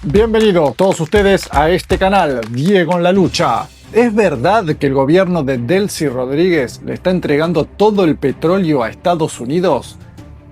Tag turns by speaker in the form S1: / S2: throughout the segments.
S1: Bienvenidos todos ustedes a este canal, Diego en la Lucha. ¿Es verdad que el gobierno de Delcy Rodríguez le está entregando todo el petróleo a Estados Unidos?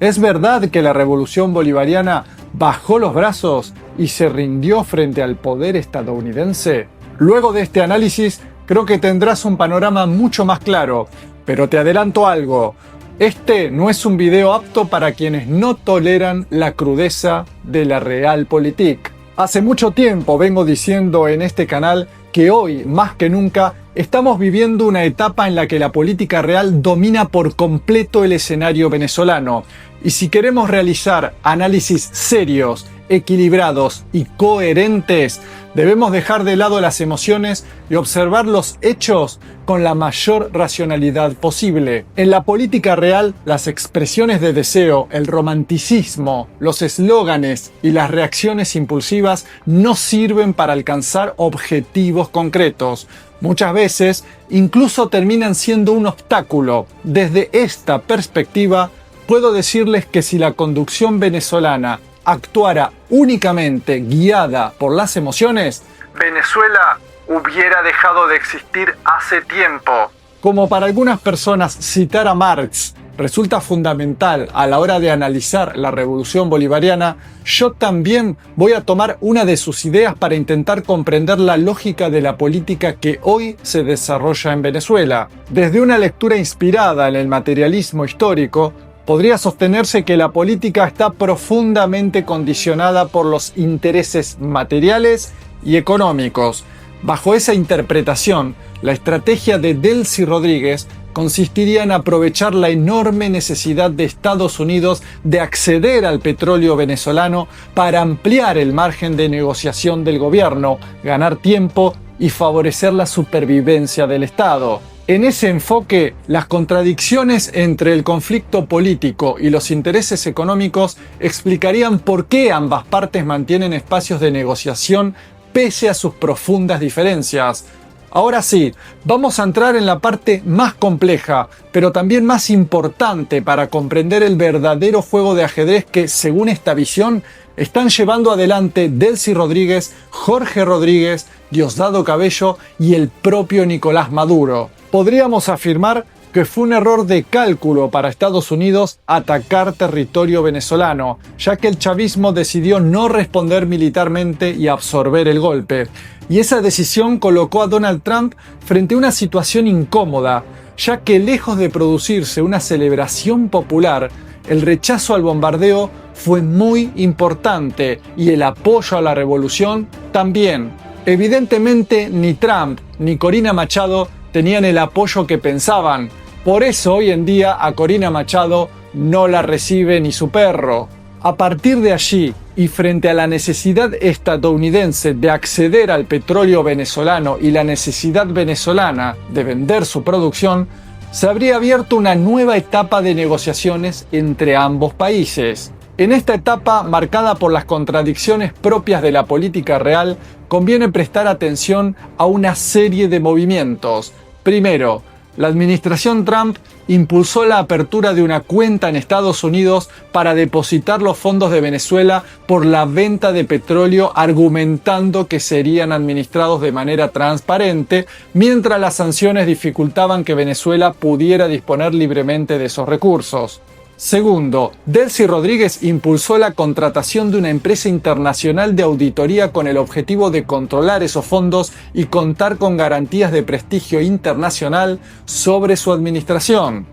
S1: ¿Es verdad que la revolución bolivariana bajó los brazos y se rindió frente al poder estadounidense? Luego de este análisis, creo que tendrás un panorama mucho más claro, pero te adelanto algo. Este no es un video apto para quienes no toleran la crudeza de la realpolitik. Hace mucho tiempo vengo diciendo en este canal que hoy, más que nunca, estamos viviendo una etapa en la que la política real domina por completo el escenario venezolano. Y si queremos realizar análisis serios, equilibrados y coherentes, debemos dejar de lado las emociones y observar los hechos con la mayor racionalidad posible. En la política real, las expresiones de deseo, el romanticismo, los eslóganes y las reacciones impulsivas no sirven para alcanzar objetivos concretos. Muchas veces incluso terminan siendo un obstáculo. Desde esta perspectiva, puedo decirles que si la conducción venezolana actuara únicamente guiada por las emociones, Venezuela hubiera dejado de existir hace tiempo. Como para algunas personas citar a Marx resulta fundamental a la hora de analizar la revolución bolivariana, yo también voy a tomar una de sus ideas para intentar comprender la lógica de la política que hoy se desarrolla en Venezuela. Desde una lectura inspirada en el materialismo histórico, podría sostenerse que la política está profundamente condicionada por los intereses materiales y económicos. Bajo esa interpretación, la estrategia de Delcy Rodríguez consistiría en aprovechar la enorme necesidad de Estados Unidos de acceder al petróleo venezolano para ampliar el margen de negociación del gobierno, ganar tiempo y favorecer la supervivencia del Estado. En ese enfoque, las contradicciones entre el conflicto político y los intereses económicos explicarían por qué ambas partes mantienen espacios de negociación pese a sus profundas diferencias. Ahora sí, vamos a entrar en la parte más compleja, pero también más importante para comprender el verdadero juego de ajedrez que, según esta visión, están llevando adelante Delcy Rodríguez, Jorge Rodríguez, Diosdado Cabello y el propio Nicolás Maduro. Podríamos afirmar que fue un error de cálculo para Estados Unidos atacar territorio venezolano, ya que el chavismo decidió no responder militarmente y absorber el golpe. Y esa decisión colocó a Donald Trump frente a una situación incómoda, ya que lejos de producirse una celebración popular, el rechazo al bombardeo fue muy importante y el apoyo a la revolución también. Evidentemente ni Trump ni Corina Machado tenían el apoyo que pensaban. Por eso hoy en día a Corina Machado no la recibe ni su perro. A partir de allí, y frente a la necesidad estadounidense de acceder al petróleo venezolano y la necesidad venezolana de vender su producción, se habría abierto una nueva etapa de negociaciones entre ambos países. En esta etapa, marcada por las contradicciones propias de la política real, conviene prestar atención a una serie de movimientos. Primero, la administración Trump impulsó la apertura de una cuenta en Estados Unidos para depositar los fondos de Venezuela por la venta de petróleo, argumentando que serían administrados de manera transparente, mientras las sanciones dificultaban que Venezuela pudiera disponer libremente de esos recursos. Segundo, Delcy Rodríguez impulsó la contratación de una empresa internacional de auditoría con el objetivo de controlar esos fondos y contar con garantías de prestigio internacional sobre su administración.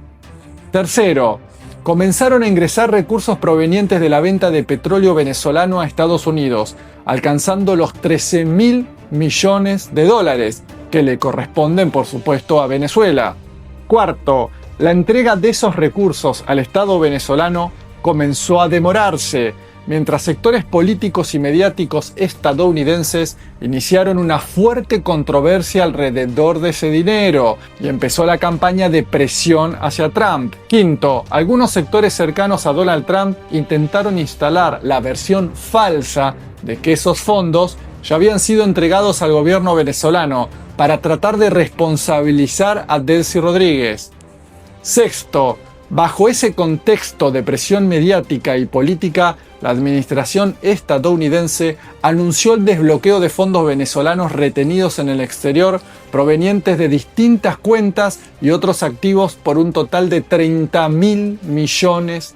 S1: Tercero, comenzaron a ingresar recursos provenientes de la venta de petróleo venezolano a Estados Unidos, alcanzando los $13.000 millones, que le corresponden, por supuesto, a Venezuela. Cuarto, la entrega de esos recursos al Estado venezolano comenzó a demorarse, mientras sectores políticos y mediáticos estadounidenses iniciaron una fuerte controversia alrededor de ese dinero y empezó la campaña de presión hacia Trump. Quinto, algunos sectores cercanos a Donald Trump intentaron instalar la versión falsa de que esos fondos ya habían sido entregados al gobierno venezolano para tratar de responsabilizar a Delcy Rodríguez. Sexto, Bajo ese contexto de presión mediática y política, la administración estadounidense anunció el desbloqueo de fondos venezolanos retenidos en el exterior provenientes de distintas cuentas y otros activos por un total de $30.000 millones.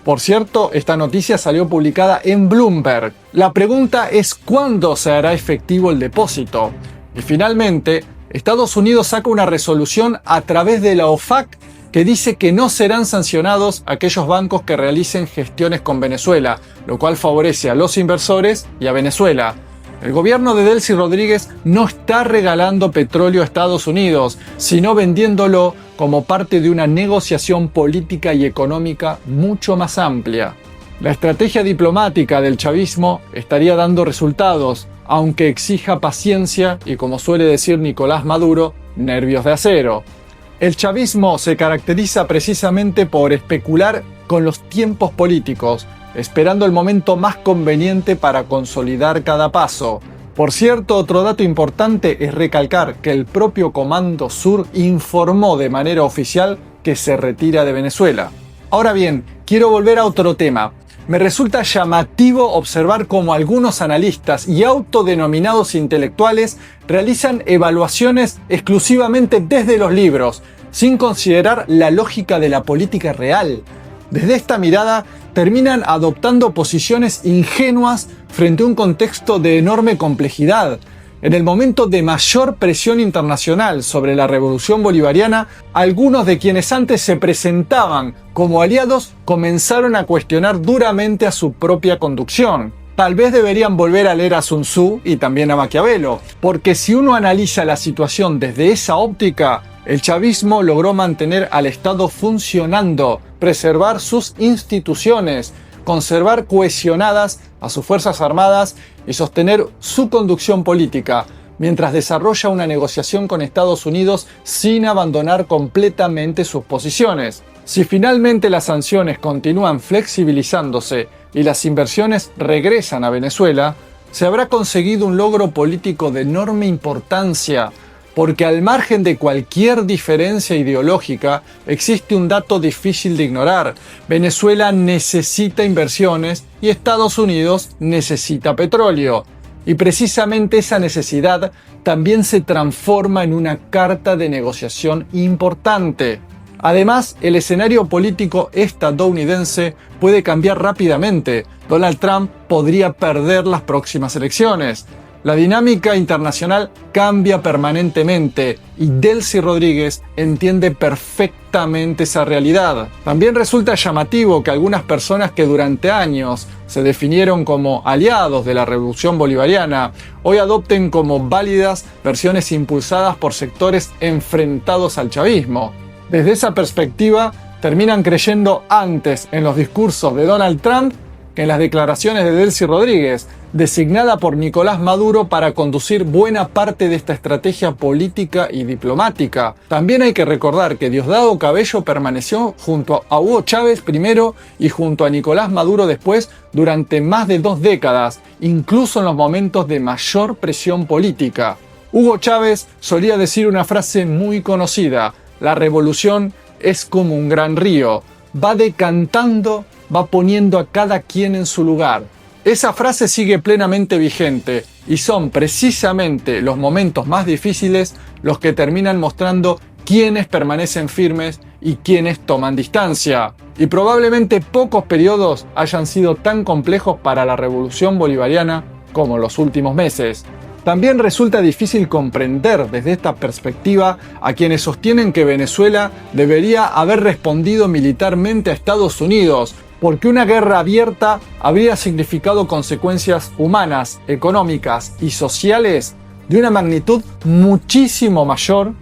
S1: Por cierto, esta noticia salió publicada en Bloomberg. La pregunta es ¿cuándo se hará efectivo el depósito? Y finalmente, Estados Unidos saca una resolución a través de la OFAC que dice que no serán sancionados aquellos bancos que realicen gestiones con Venezuela, lo cual favorece a los inversores y a Venezuela. El gobierno de Delcy Rodríguez no está regalando petróleo a Estados Unidos, sino vendiéndolo como parte de una negociación política y económica mucho más amplia. La estrategia diplomática del chavismo estaría dando resultados, aunque exija paciencia y, como suele decir Nicolás Maduro, nervios de acero. El chavismo se caracteriza precisamente por especular con los tiempos políticos, esperando el momento más conveniente para consolidar cada paso. Por cierto, otro dato importante es recalcar que el propio Comando Sur informó de manera oficial que se retira de Venezuela. Ahora bien, quiero volver a otro tema. Me resulta llamativo observar cómo algunos analistas y autodenominados intelectuales realizan evaluaciones exclusivamente desde los libros, sin considerar la lógica de la política real. Desde esta mirada, terminan adoptando posiciones ingenuas frente a un contexto de enorme complejidad. En el momento de mayor presión internacional sobre la revolución bolivariana, algunos de quienes antes se presentaban como aliados comenzaron a cuestionar duramente a su propia conducción. Tal vez deberían volver a leer a Sun Tzu y también a Maquiavelo, porque si uno analiza la situación desde esa óptica, el chavismo logró mantener al Estado funcionando, preservar sus instituciones, conservar cohesionadas a sus Fuerzas Armadas y sostener su conducción política, mientras desarrolla una negociación con Estados Unidos sin abandonar completamente sus posiciones. Si finalmente las sanciones continúan flexibilizándose y las inversiones regresan a Venezuela, se habrá conseguido un logro político de enorme importancia, porque al margen de cualquier diferencia ideológica, existe un dato difícil de ignorar. Venezuela necesita inversiones y Estados Unidos necesita petróleo. Y precisamente esa necesidad también se transforma en una carta de negociación importante. Además, el escenario político estadounidense puede cambiar rápidamente. Donald Trump podría perder las próximas elecciones. La dinámica internacional cambia permanentemente y Delcy Rodríguez entiende perfectamente esa realidad. También resulta llamativo que algunas personas que durante años se definieron como aliados de la revolución bolivariana hoy adopten como válidas versiones impulsadas por sectores enfrentados al chavismo. Desde esa perspectiva, terminan creyendo antes en los discursos de Donald Trump que en las declaraciones de Delcy Rodríguez, designada por Nicolás Maduro para conducir buena parte de esta estrategia política y diplomática. También hay que recordar que Diosdado Cabello permaneció junto a Hugo Chávez primero y junto a Nicolás Maduro después durante más de 2 décadas, incluso en los momentos de mayor presión política. Hugo Chávez solía decir una frase muy conocida: la revolución es como un gran río, va decantando, va poniendo a cada quien en su lugar. Esa frase sigue plenamente vigente y son precisamente los momentos más difíciles los que terminan mostrando quiénes permanecen firmes y quiénes toman distancia. Y probablemente pocos periodos hayan sido tan complejos para la revolución bolivariana como los últimos meses. También resulta difícil comprender desde esta perspectiva a quienes sostienen que Venezuela debería haber respondido militarmente a Estados Unidos, porque una guerra abierta habría significado consecuencias humanas, económicas y sociales de una magnitud muchísimo mayor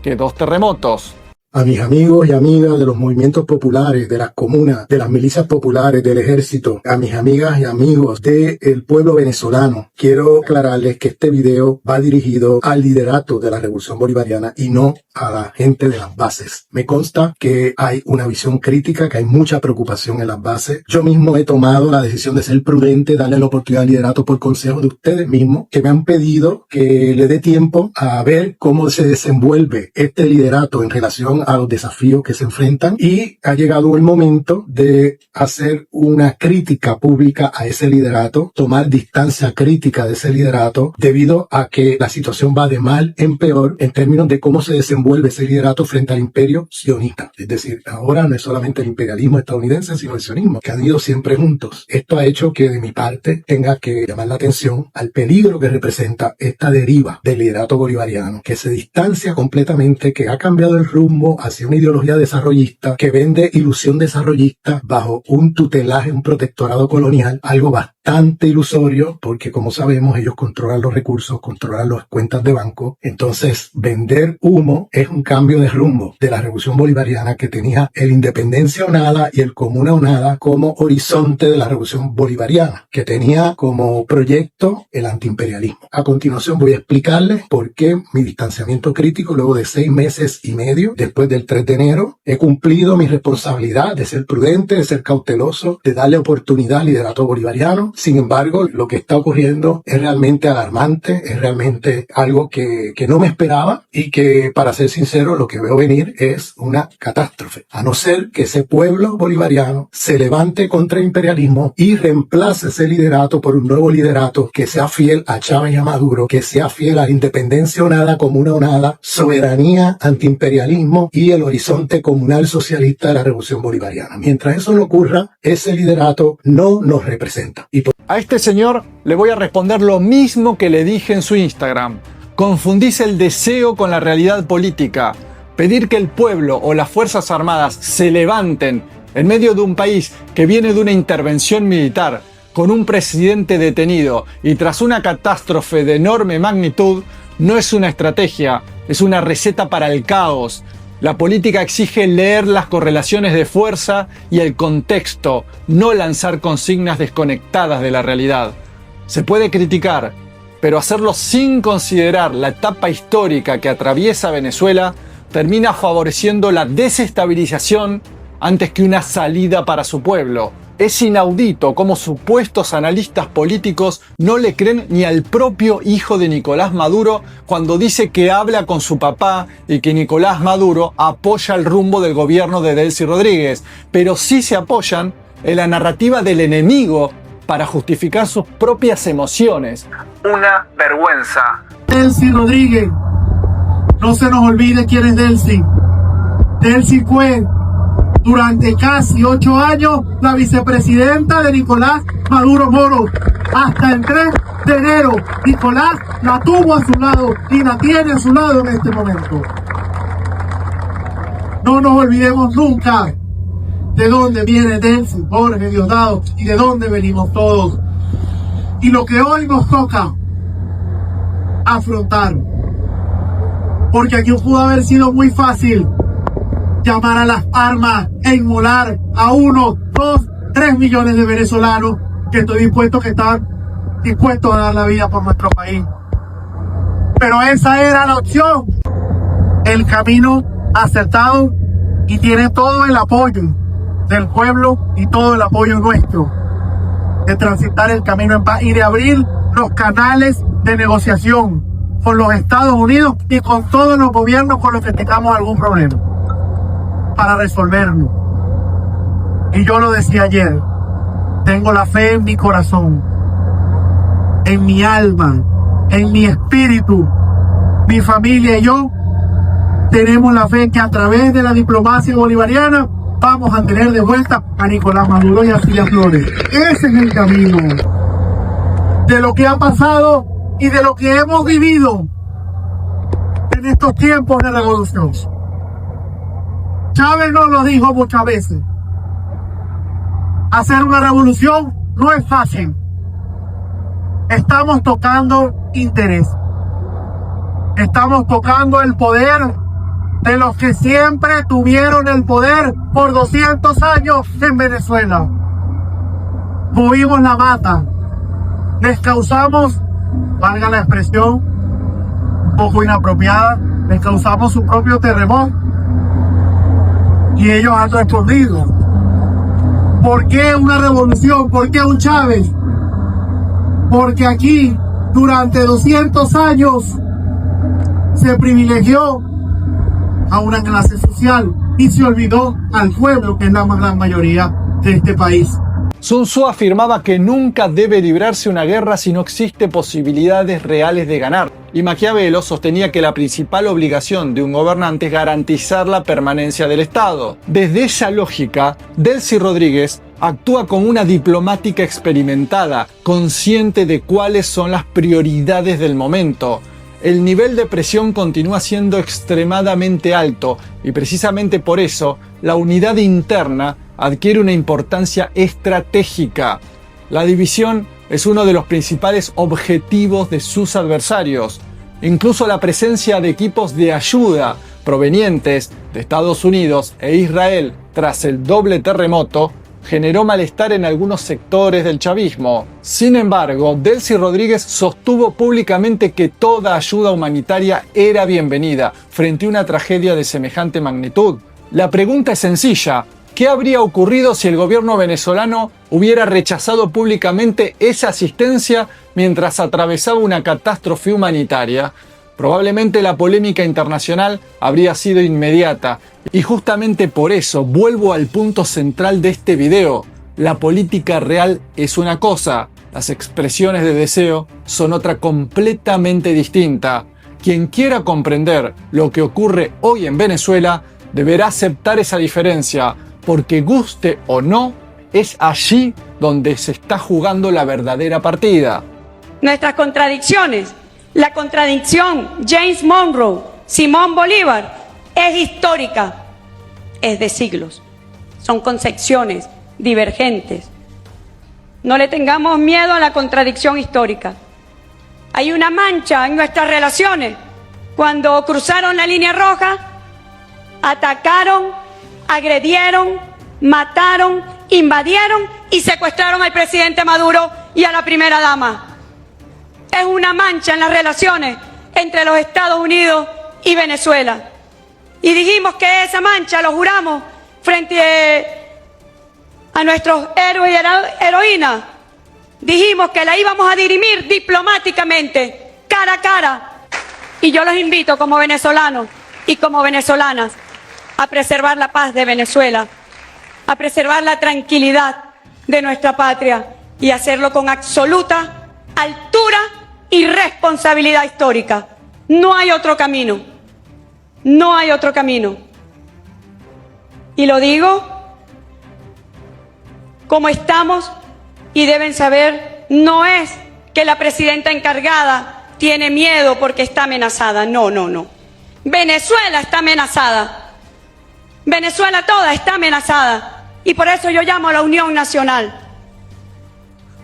S1: que 2 terremotos.
S2: A mis amigos y amigas de los movimientos populares, de las comunas, de las milicias populares, del ejército, a mis amigas y amigos del pueblo venezolano, quiero aclararles que este video va dirigido al liderato de la revolución bolivariana y no a la gente de las bases. Me consta que hay una visión crítica, que hay mucha preocupación en las bases. Yo mismo he tomado la decisión de ser prudente, darle la oportunidad al liderato por consejo de ustedes mismos, que me han pedido que le dé tiempo a ver cómo se desenvuelve este liderato en relación a los desafíos que se enfrentan y ha llegado el momento de hacer una crítica pública a ese liderato, tomar distancia crítica de ese liderato debido a que la situación va de mal en peor en términos de cómo se desenvuelve ese liderato frente al imperio sionista. Es decir, ahora no es solamente el imperialismo estadounidense, sino el sionismo, que han ido siempre juntos. Esto ha hecho que de mi parte tenga que llamar la atención al peligro que representa esta deriva del liderato bolivariano, que se distancia completamente, que ha cambiado el rumbo hacia una ideología desarrollista, que vende ilusión desarrollista bajo un tutelaje, un protectorado colonial, algo bastante ilusorio, porque como sabemos ellos controlan los recursos, controlan las cuentas de banco. Entonces vender humo es un cambio de rumbo de la revolución bolivariana, que tenía el independencia o nada y el comuna o nada como horizonte de la revolución bolivariana, que tenía como proyecto el antiimperialismo. A continuación voy a explicarles por qué mi distanciamiento crítico luego de 6 meses y medio después del 3 de enero. He cumplido mi responsabilidad de ser prudente, de ser cauteloso, de darle oportunidad al liderato bolivariano. Sin embargo, lo que está ocurriendo es realmente alarmante, es realmente algo que no me esperaba y que, para ser sincero, lo que veo venir es una catástrofe. A no ser que ese pueblo bolivariano se levante contra el imperialismo y reemplace ese liderato por un nuevo liderato que sea fiel a Chávez y a Maduro, que sea fiel a la independencia o nada, comuna o nada, soberanía, antiimperialismo y el horizonte comunal socialista de la revolución bolivariana. Mientras eso no ocurra, ese liderato no nos representa.
S1: A este señor le voy a responder lo mismo que le dije en su Instagram. Confundís el deseo con la realidad política. Pedir que el pueblo o las Fuerzas Armadas se levanten en medio de un país que viene de una intervención militar, con un presidente detenido y tras una catástrofe de enorme magnitud, no es una estrategia, es una receta para el caos. La política exige leer las correlaciones de fuerza y el contexto, no lanzar consignas desconectadas de la realidad. Se puede criticar, pero hacerlo sin considerar la etapa histórica que atraviesa Venezuela termina favoreciendo la desestabilización antes que una salida para su pueblo. Es inaudito cómo supuestos analistas políticos no le creen ni al propio hijo de Nicolás Maduro cuando dice que habla con su papá y que Nicolás Maduro apoya el rumbo del gobierno de Delcy Rodríguez, pero sí se apoyan en la narrativa del enemigo para justificar sus propias emociones. Una vergüenza.
S3: Delcy Rodríguez, no se nos olvide quién es Delcy. Delcy fue durante casi 8 años la vicepresidenta de Nicolás Maduro Moro. Hasta el 3 de enero, Nicolás la tuvo a su lado y la tiene a su lado en este momento. No nos olvidemos nunca de dónde viene Delcy, Jorge, Diosdado, y de dónde venimos todos. Y lo que hoy nos toca afrontar. Porque aquí pudo haber sido muy fácil llamar a las armas e inmolar a 1, 2, 3 millones de venezolanos que están dispuestos a dar la vida por nuestro país. Pero esa era la opción, el camino acertado, y tiene todo el apoyo del pueblo y todo el apoyo nuestro de transitar el camino en paz y de abrir los canales de negociación con los Estados Unidos y con todos los gobiernos con los que tengamos algún problema, para resolverlo. Y yo lo decía ayer, tengo la fe en mi corazón, en mi alma, en mi espíritu. Mi familia y yo tenemos la fe que a través de la diplomacia bolivariana vamos a tener de vuelta a Nicolás Maduro y a Cilia Flores. Ese es el camino de lo que ha pasado y de lo que hemos vivido en estos tiempos de revolución. Chávez nos lo dijo muchas veces. Hacer una revolución no es fácil. Estamos tocando interés. Estamos tocando el poder de los que siempre tuvieron el poder por 200 años en Venezuela. Movimos la mata. Les causamos, valga la expresión, un poco inapropiada, les causamos su propio terremoto. Y ellos han respondido. ¿Por qué una revolución? ¿Por qué un Chávez? Porque aquí, durante 200 años, se privilegió a una clase social y se olvidó al pueblo, que es la más gran mayoría de este país.
S1: Sun Tzu afirmaba que nunca debe librarse una guerra si no existe posibilidades reales de ganar. Y Maquiavelo sostenía que la principal obligación de un gobernante es garantizar la permanencia del Estado. Desde esa lógica, Delcy Rodríguez actúa como una diplomática experimentada, consciente de cuáles son las prioridades del momento. El nivel de presión continúa siendo extremadamente alto y precisamente por eso la unidad interna adquiere una importancia estratégica. La división es uno de los principales objetivos de sus adversarios. Incluso la presencia de equipos de ayuda provenientes de Estados Unidos e Israel tras el doble terremoto generó malestar en algunos sectores del chavismo. Sin embargo, Delcy Rodríguez sostuvo públicamente que toda ayuda humanitaria era bienvenida frente a una tragedia de semejante magnitud. La pregunta es sencilla: ¿qué habría ocurrido si el gobierno venezolano hubiera rechazado públicamente esa asistencia mientras atravesaba una catástrofe humanitaria? Probablemente la polémica internacional habría sido inmediata. Y justamente por eso vuelvo al punto central de este video. La política real es una cosa, las expresiones de deseo son otra completamente distinta. Quien quiera comprender lo que ocurre hoy en Venezuela deberá aceptar esa diferencia, porque guste o no, es allí donde se está jugando la verdadera partida.
S4: Nuestras contradicciones, la contradicción James Monroe, Simón Bolívar, es histórica, es de siglos. Son concepciones divergentes. No le tengamos miedo a la contradicción histórica. Hay una mancha en nuestras relaciones. Cuando cruzaron la línea roja, atacaron, agredieron, mataron, invadieron y secuestraron al presidente Maduro y a la primera dama. Es una mancha en las relaciones entre los Estados Unidos y Venezuela. Y dijimos que esa mancha, lo juramos, frente a nuestros héroes y heroínas, dijimos que la íbamos a dirimir diplomáticamente, cara a cara. Y yo los invito como venezolanos y como venezolanas a preservar la paz de Venezuela, a preservar la tranquilidad de nuestra patria y hacerlo con absoluta altura y responsabilidad histórica. No hay otro camino, no hay otro camino. Y lo digo como estamos, y deben saber, no es que la presidenta encargada tiene miedo porque está amenazada, no, no, no. Venezuela está amenazada, Venezuela toda está amenazada, y por eso yo llamo a la unión nacional.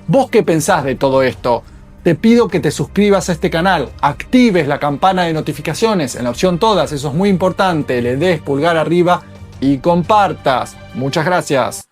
S1: ¿Vos qué pensás de todo esto? Te pido que te suscribas a este canal, actives la campana de notificaciones en la opción todas, eso es muy importante, le des pulgar arriba y compartas. Muchas gracias.